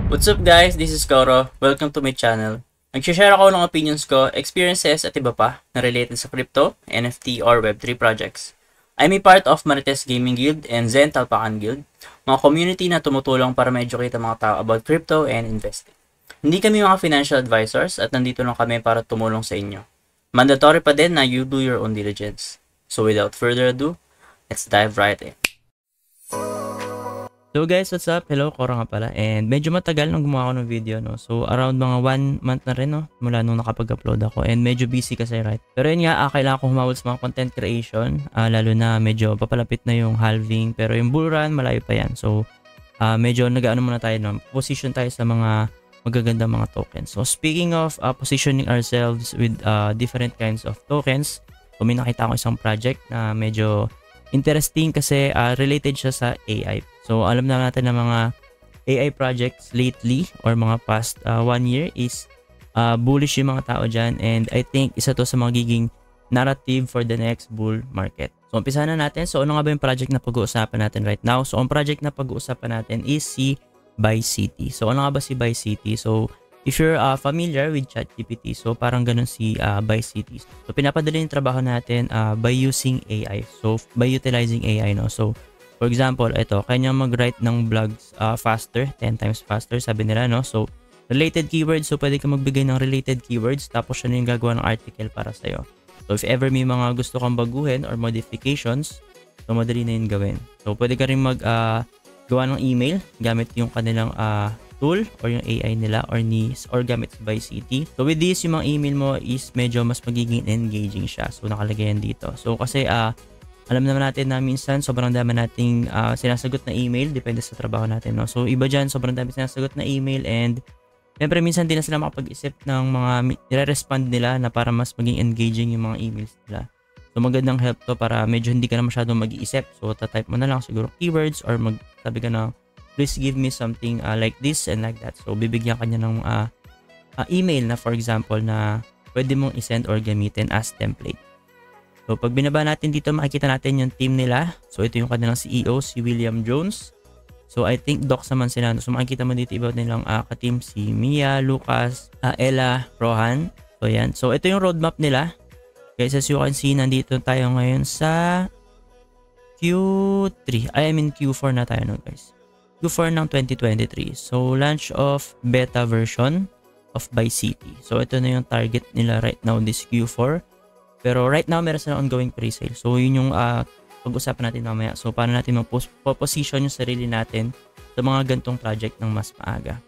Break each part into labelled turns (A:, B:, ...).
A: What's up guys? This is Koro. Welcome to my channel. Nag-share ako ng opinions ko, experiences at iba pa na related sa crypto, NFT or Web3 projects. I'm a part of Marites Gaming Guild and Zen Talpakan Guild, mga community na tumutulong para ma-educate ang mga tao about crypto and investing. Hindi kami mga financial advisors at nandito lang kami para tumulong sa inyo. Mandatory pa din na you do your own diligence. So without further ado, let's dive right in. So guys, what's up? Hello, Kora nga pala. And medyo matagal nang gumawa ako ng video, no? So around mga 1 month na rin, no? Mula nung nakapag-upload ako. And medyo busy kasi, right? Pero yun nga, kailangan ko humawal sa mga content creation. Lalo na medyo papalapit na yung halving. Pero yung bull run, malayo pa yan. So medyo nag-ano muna tayo, no? Position tayo sa mga magagandang mga tokens. So speaking of positioning ourselves with different kinds of tokens, so may nakita ko isang project na medyo interesting kasi related siya sa AI. So alam na natin na mga AI projects lately or mga past 1 year is bullish yung mga tao dyan, and I think isa to sa magiging narrative for the next bull market. So umpisahan na natin. So ano nga ba yung project na pag-uusapan natin right now? So ang project na pag-uusapan natin is si BuyCity. So ano nga ba si BuyCity? So if you're familiar with ChatGPT, so parang ganun si BuyCity. So pinapadali yung trabaho natin by using AI. So by utilizing AI, no? So for example, ito, kanya mag-write ng blogs faster, 10 times faster, sabi nila, no? So related keywords, so pwede ka magbigay ng related keywords, tapos siya na yung gagawa ng article para sa'yo. So if ever may mga gusto kang baguhin or modifications, so madali na yun gawin. So pwede ka rin gawa ng email gamit yung kanilang tool or yung AI nila or gamit sa BuyCity. So with this, yung mga email mo is medyo mas magiging engaging siya. So nakalagay yan dito. So kasi alam naman natin na minsan sobrang dami nating sinasagot na email, depende sa trabaho natin, no? So iba dyan, sobrang dami sinasagot na email, and syempre minsan din na sila makapag-isip ng mga nire-respond nila na para mas maging engaging yung mga emails nila. So magandang help to para medyo hindi ka na masyadong mag-iisip. So tatype mo na lang siguro keywords or magsabi ka na please give me something like this and like that. So bibigyan ka niya ng email na for example na pwede mong isend or gamitin as template. So pag binaba natin dito, makikita natin yung team nila. So ito yung kanilang CEO, si William Jones. So I think docs naman sila. So makikita mo dito iba nilang ka-team, si Mia, Lucas, Ella, Rohan. So yan. So ito yung roadmap nila. Guys, as you can see, nandito tayo ngayon sa Q3. I mean Q4 na tayo, no, guys. Q4 ng 2023. So launch of beta version of BuyCity. So ito na yung target nila right now this Q4. Pero right now, meron silang ongoing pre-sale. So, yun yung pag-usapan natin mamaya. So, paano natin mag-position yung sarili natin sa mga gantong project ng mas maaga.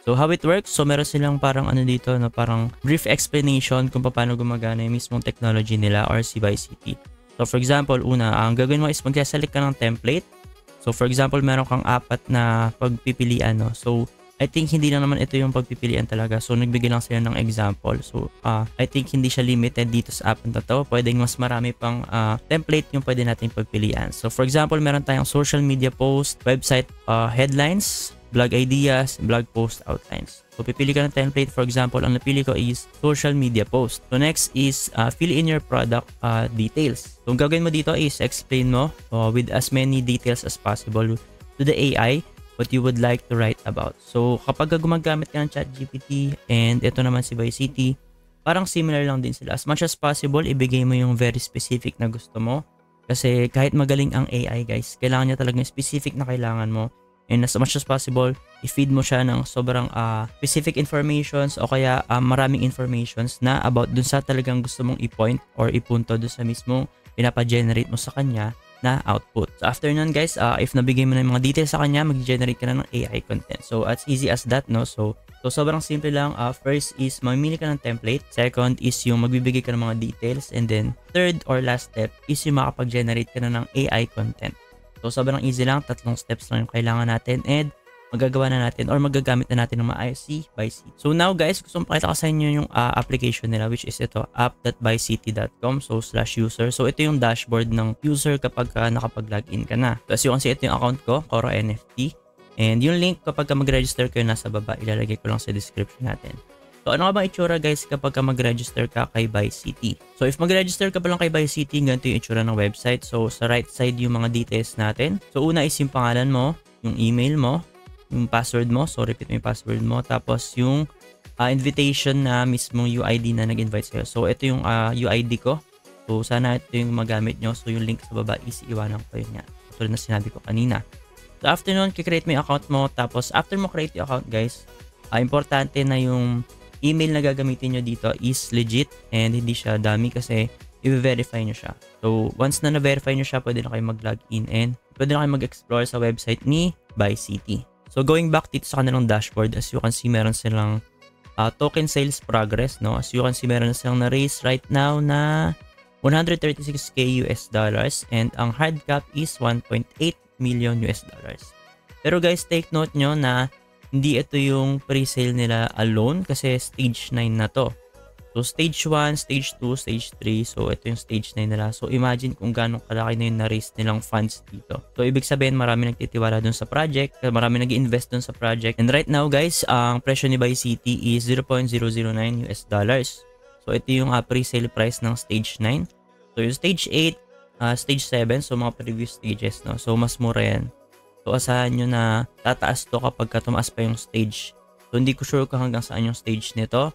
A: So, how it works? So, meron silang parang ano dito, na parang brief explanation kung paano gumagana yung mismong technology nila or si BuyCity. So, for example, una, ang gagawin mo is mag-select ka ng template. So, for example, meron kang 4 na pagpipilian, no? So, I think hindi lang naman ito yung pagpipilian talaga. So, nagbigay lang sila ng example. So, I think hindi siya limited dito sa app na to. Pwedeng mas marami pang template yung pwede natin pagpilian. So, for example, meron tayong social media post, website headlines, blog ideas, blog post outlines. So, pipili ka ng template. For example, ang napili ko is social media post. So, next is fill in your product details. So, ang gagawin mo dito is explain mo with as many details as possible to the AI what you would like to write about. So, kapag gumagamit ka ng ChatGPT and ito naman si BuyCity, parang similar lang din sila. As much as possible, ibigay mo yung very specific na gusto mo. Kasi kahit magaling ang AI, guys, kailangan niya talaga yung specific na kailangan mo. And as much as possible, i-feed mo siya ng sobrang specific informations o kaya maraming informations na about dun sa talagang gusto mong i-point or ipunto dun sa mismong pinapa-generate mo sa kanya na output. So after nun, guys, if nabigay mo na yung mga details sa kanya, mag-generate ka na ng AI content. So as easy as that, no? So sobrang simple lang. First is mamili ka ng template. Second is yung magbibigay ka ng mga details. And then third or last step is yung makapag-generate ka na ng AI content. So sobrang easy lang. 3 steps lang yung kailangan natin. And magagawa na natin or magagamit na natin ng maayos si BuyCity. So now, guys, gusto kong pakita ko sa inyo yung application nila, which is ito, app.buycity.com /user. So ito yung dashboard ng user kapag nakapag-login ka na. So as you can see, ito yung account ko, Koro NFT. And yung link kapag mag-register kayo nasa baba, ilalagay ko lang sa description natin. So ano nga bang itsura, guys, kapag mag-register ka kay BuyCity? So if mag-register ka pa lang kay BuyCity, ganito yung itsura ng website. So sa right side yung mga details natin. So una is yung pangalan mo, yung email mo, yung password mo. So, repeat mo yung password mo. Tapos, yung invitation na mismong UID na nag-invite sa'yo. So, ito yung UID ko. So, sana ito yung magamit nyo. So, yung link sa baba is iwanan ko yun nga. Tulad na sinabi ko kanina. So, after nun, kikreate mo yung account mo. Tapos, after mo create yung account, guys, importante na yung email na gagamitin nyo dito is legit and hindi siya dummy kasi i-verify nyo siya. So, once na na-verify nyo siya, pwede na kayo mag-login and pwede na kayo mag-explore sa website ni BuyCity. So, going back dito sa kanilang dashboard, as you can see, meron silang token sales progress, no? As you can see, meron silang na-raise right now na 136k US dollars and ang hard cap is 1.8 million US dollars. Pero guys, take note nyo na hindi ito yung pre-sale nila alone kasi stage 9 na to. So, stage 1, stage 2, stage 3. So, ito yung stage 9 nila. So, imagine kung gano'ng kalaki na yung na-raise nilang funds dito. So, ibig sabihin, marami nagtitiwala dun sa project. Marami nag-invest dun sa project. And right now, guys, ang presyo ni BuyCity is 0.009 US dollars. So, ito yung pre-sale price ng stage 9. So, yung stage 8, stage 7. So, mga previous stages, no? So, mas mura yan. So, asahan nyo na tataas to kapag tumaas pa yung stage. So, hindi ko sure kung hanggang saan yung stage nito.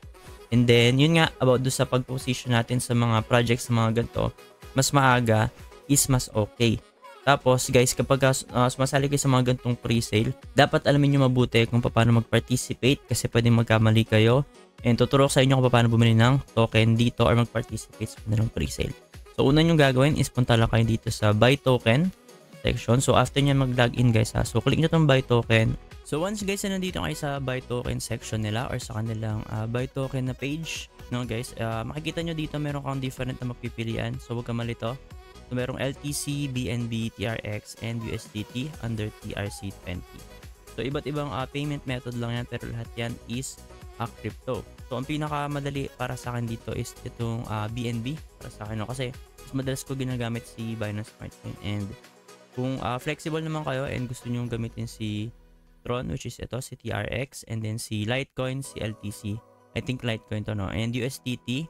A: And then, yun nga, about do sa pag-position natin sa mga projects sa mga ganito, mas maaga is mas okay. Tapos, guys, kapag sumasali kayo sa mga ganitong pre-sale, dapat alamin nyo mabuti kung paano mag-participate kasi pwedeng magkamali kayo. And tuturo ko sa inyo kung paano bumili ng token dito or mag-participate sa kanilang pre-sale. So, una nyo gagawin is punta lang kayo dito sa buy token section. So, after nyo mag-login, guys, so click nyo itong buy token. So once guys na nandito kayo sa buy token section nila or sa kanilang buy token na page, no guys, makikita nyo dito meron kang different na mapipilian. So huwag ka malito. So merong LTC, BNB, TRX, and USDT under TRC20. So iba't ibang payment method lang yan pero lahat yan is crypto. So ang pinakamadali para sa akin dito is itong BNB para sa akin, no? Kasi mas madalas ko ginagamit si Binance Smart Chain. And kung flexible naman kayo and gusto nyo gamitin si Tron, which is ito, si TRX, and then si Litecoin, si LTC. I think Litecoin to, no? And USDT,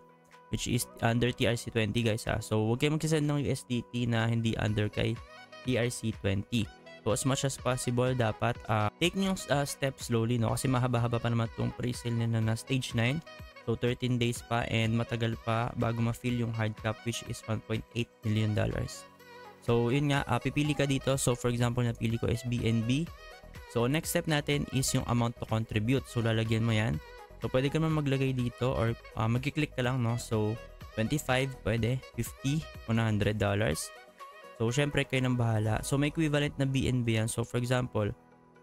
A: which is under TRC20, guys, ha? So, huwag kayo mag-send ng USDT na hindi under kay TRC20. So, as much as possible, dapat take nyo yung step slowly, no? Kasi mahaba-haba pa naman itong pre-sale nila na stage 9. So, 13 days pa and matagal pa bago ma-fill yung hard cap, which is 1.8 million dollars. So, yun nga, pipili ka dito. So, for example, napili ko is BNB. So, next step natin is yung amount to contribute. So, lalagyan mo yan. So, pwede ka naman maglagay dito or mag-click ka lang, no? So, 25, pwede, 50, $100. So, syempre, kayo nang bahala. So, may equivalent na BNB yan. So, for example,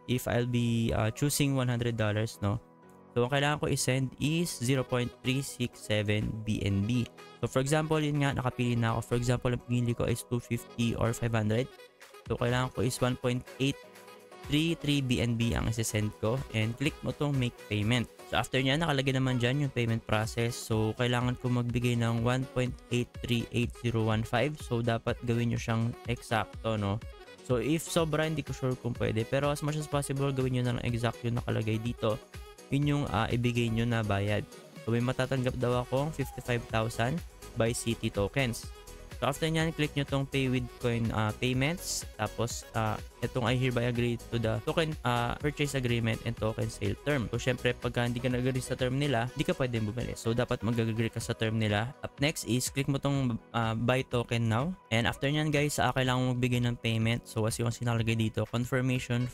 A: if I'll be choosing $100, no? So, ang kailangan ko i-send is 0.367 BNB. So, for example, yun nga, nakapili na ako. For example, ang pinili ko is 250 or 500. So, kailangan ko is 1.833 BNB ang isi-send ko and click mo tong make payment. So after nyan, nakalagay naman dyan yung payment process. So kailangan ko magbigay ng 1.838015. So dapat gawin nyo siyang eksakto, no? So if sobra, hindi ko sure kung pwede. Pero as much as possible, gawin nyo na lang exact yung nakalagay dito. Yun yung ibigay nyo na bayad. So may matatanggap daw akong 55,000 BuyCity tokens. So after nyan, click nyo tong pay with coin payments. Tapos itong I hereby agree to the token purchase agreement and token sale term. So syempre pagka hindi ka nag-agree sa term nila, hindi ka pwede bumili. So dapat mag-agree ka sa term nila. Up next is click mo tong buy token now. And after nyan guys, kailangan mo magbigay ng payment. So as yung sinalagay dito, confirmation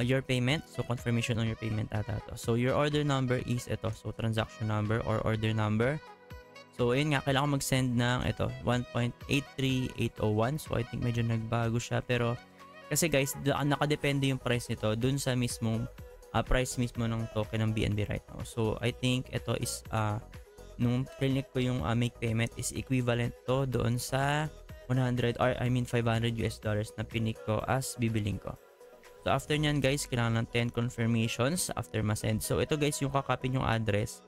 A: your payment. So confirmation on your payment ata to. So your order number is ito. So transaction number or order number. So, ayun nga, kailangan mag-send ng ito, 1.83801. So, I think medyo nagbago siya. Pero, kasi guys, nakadepende yung price nito dun sa mismong price mismo ng token ng BNB right now. So, I think ito is, nung click ko yung make payment is equivalent to doon sa 500 US dollars na pinik ko as bibiling ko. So, after nyan guys, kailangan ng 10 confirmations after ma-send. So, ito guys, yung kakopy yung address.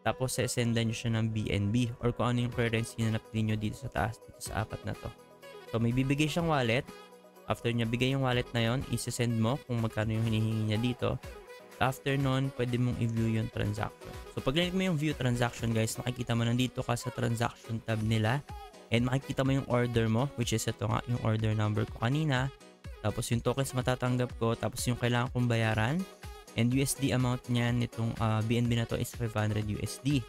A: Tapos, sesendan nyo siya ng BNB or kung ano yung currency na napili nyo dito sa taas, dito sa apat na to. So, may bibigay siyang wallet. After niya bigay yung wallet na yon, isi-send mo kung magkano yung hinihingi niya dito. After nun, pwede mong i-view yung transaction. So, pag click mo yung view transaction, guys, makikita mo nandito ka sa transaction tab nila. And makikita mo yung order mo, which is ito nga, yung order number ko kanina. tapos yung tokens matatanggap ko, tapos yung kailangan kong bayaran, and USD amount niyan nitong BNB na to is 500 USD.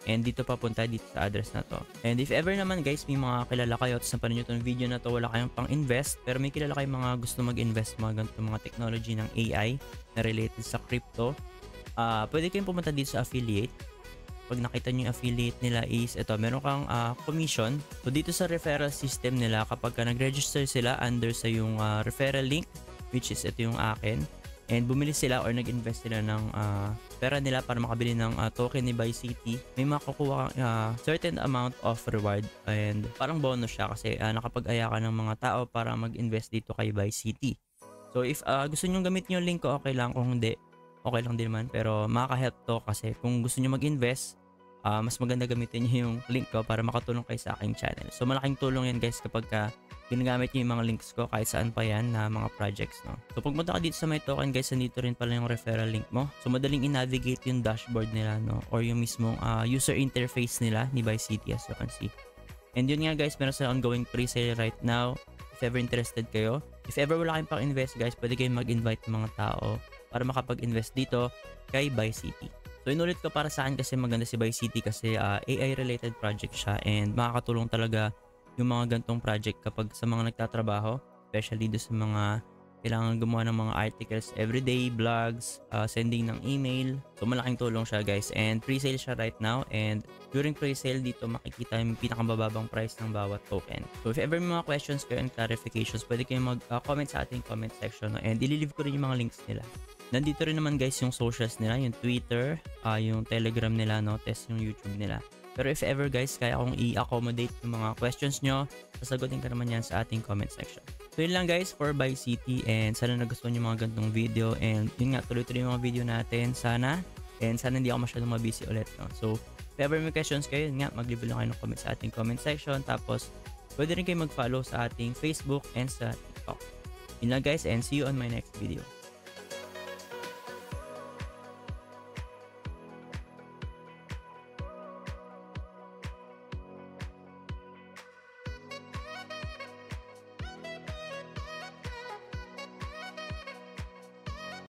A: And dito papunta dito sa address na to. And if ever naman guys, may mga kilala kayo at sa panin nyo itong video na to, wala kayong pang invest, pero may kilala kayong mga gusto mag-invest mga ganito mga technology ng AI na related sa crypto, pwede kayong pumunta dito sa affiliate. Pag nakita nyo yung affiliate nila is ito, meron kang commission. So dito sa referral system nila, kapag nag-register sila under sa yung referral link, which is ito yung akin, and bumili sila or nag-invest sila ng pera nila para makabili ng token ni Buy City, may makukuha kang certain amount of reward and parang bonus siya kasi nakapag-aya ka ng mga tao para mag-invest dito kay Buy City. So if gusto nyo gamitin yung link ko, okay lang. Kung hindi, okay lang din naman. Pero makaka-help to kasi kung gusto nyo mag-invest, mas maganda gamitin nyo yung link ko para makatulong kayo sa aking channel. So malaking tulong yan guys kapag ginagamit nyo yung mga links ko kahit saan pa yan na mga projects, no? So pagpunta ka dito sa my token guys, nandito rin pala yung referral link mo. So madaling i-navigate yung dashboard nila, no? Or yung mismong user interface nila ni Buy City as you can see. And yun nga guys, meron sa ongoing pre-sale right now. If ever interested kayo, if ever wala kayong pang invest guys, pwede kayong mag-invite ng mga tao para makapag-invest dito kay Buy City. So inulit ko para saan kasi maganda si Buy City kasi AI related project siya and makakatulong talaga yung mga gantong project kapag sa mga nagtatrabaho, especially do sa mga kailangan gumawa ng mga articles everyday, blogs, sending ng email. So malaking tulong siya guys and pre-sale siya right now and during pre-sale dito makikita yung pinakamababang price ng bawat token. So if ever may mga questions kayo and clarifications, pwede kayong mag-comment sa ating comment section, no? And ililive ko rin yung mga links nila. Nandito rin naman guys yung socials nila, yung Twitter, yung Telegram nila, no? Test yung YouTube nila. Pero if ever guys, kaya akong i-accommodate yung mga questions nyo, sasagutin ka naman yan sa ating comment section. So yun lang guys for Buy City and sana nagustuhan yung mga gantong video and yun nga, tuloy-tuloy yung mga video natin sana and sana hindi ako masyadong mabisi ulit, no? So if ever may questions kayo, yun nga, mag-leave lang kayo ng comment sa ating comment section tapos pwede rin kayo mag-follow sa ating Facebook and sa TikTok. Yun lang guys and see you on my next video.